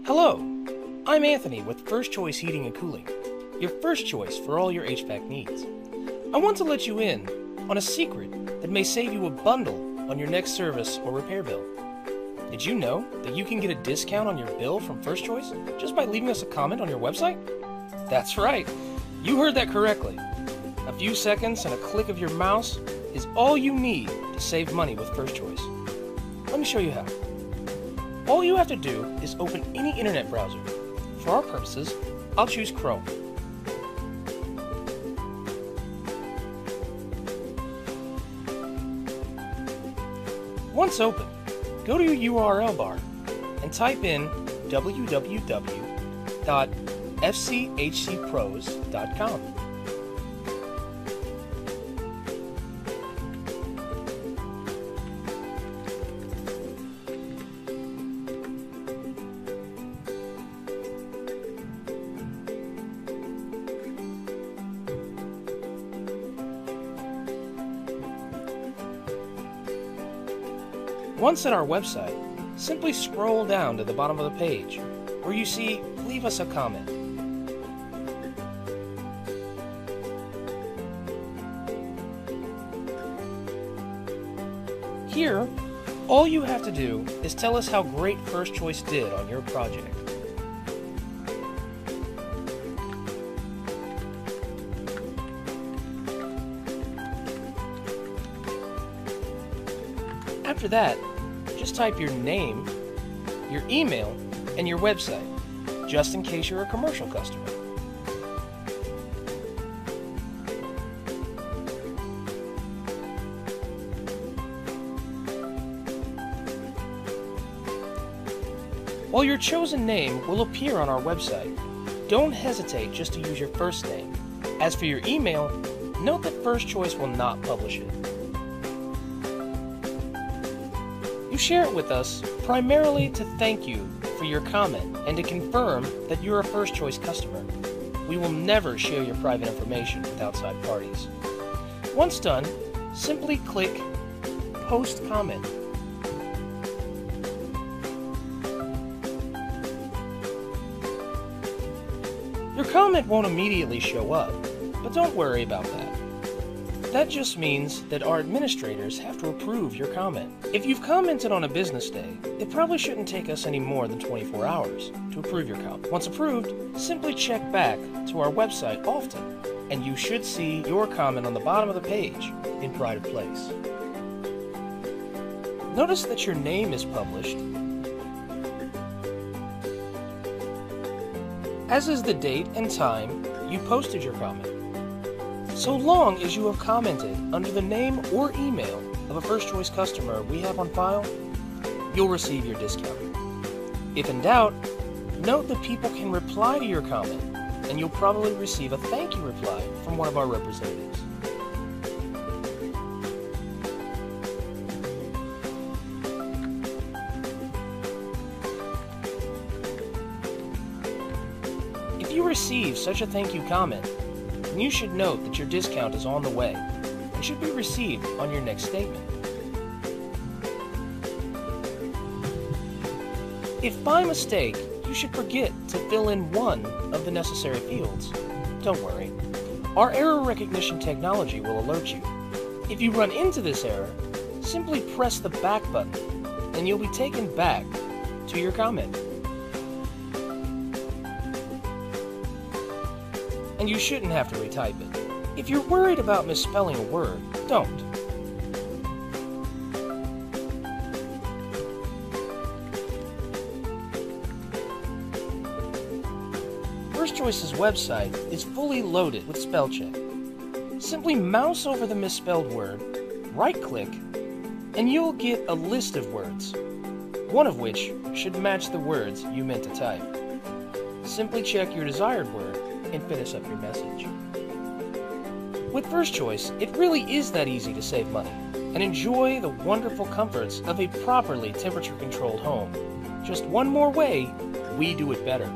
Hello, I'm Anthony with First Choice Heating and Cooling, your first choice for all your HVAC needs. I want to let you in on a secret that may save you a bundle on your next service or repair bill. Did you know that you can get a discount on your bill from First Choice just by leaving us a comment on your website? That's right, you heard that correctly. A few seconds and a click of your mouse is all you need to save money with First Choice. Let me show you how. All you have to do is open any internet browser. For our purposes, I'll choose Chrome. Once open, go to your URL bar and type in www.fchcpros.com. Once at our website, simply scroll down to the bottom of the page where you see Leave Us a Comment. Here, all you have to do is tell us how great First Choice did on your project. After that, just type your name, your email, and your website, just in case you're a commercial customer. While your chosen name will appear on our website, don't hesitate just to use your first name. As for your email, note that First Choice will not publish it. You share it with us primarily to thank you for your comment and to confirm that you're a First Choice customer. We will never share your private information with outside parties. Once done, simply click Post Comment. Your comment won't immediately show up, but don't worry about that. That just means that our administrators have to approve your comment. If you've commented on a business day, it probably shouldn't take us any more than 24 hours to approve your comment. Once approved, simply check back to our website often, and you should see your comment on the bottom of the page in pride of place. Notice that your name is published, as is the date and time you posted your comment. So long as you have commented under the name or email of a First Choice customer we have on file, you'll receive your discount. If in doubt, note that people can reply to your comment, and you'll probably receive a thank you reply from one of our representatives. If you receive such a thank you comment, then you should note that your discount is on the way and should be received on your next statement. If by mistake you should forget to fill in one of the necessary fields, don't worry. Our error recognition technology will alert you. If you run into this error, simply press the back button and you'll be taken back to your comment. And you shouldn't have to retype it. If you're worried about misspelling a word, don't. First Choice's website is fully loaded with spell check. Simply mouse over the misspelled word, right-click, and you'll get a list of words, one of which should match the words you meant to type. Simply check your desired word and finish up your message. With First Choice, it really is that easy to save money and enjoy the wonderful comforts of a properly temperature-controlled home. Just one more way we do it better.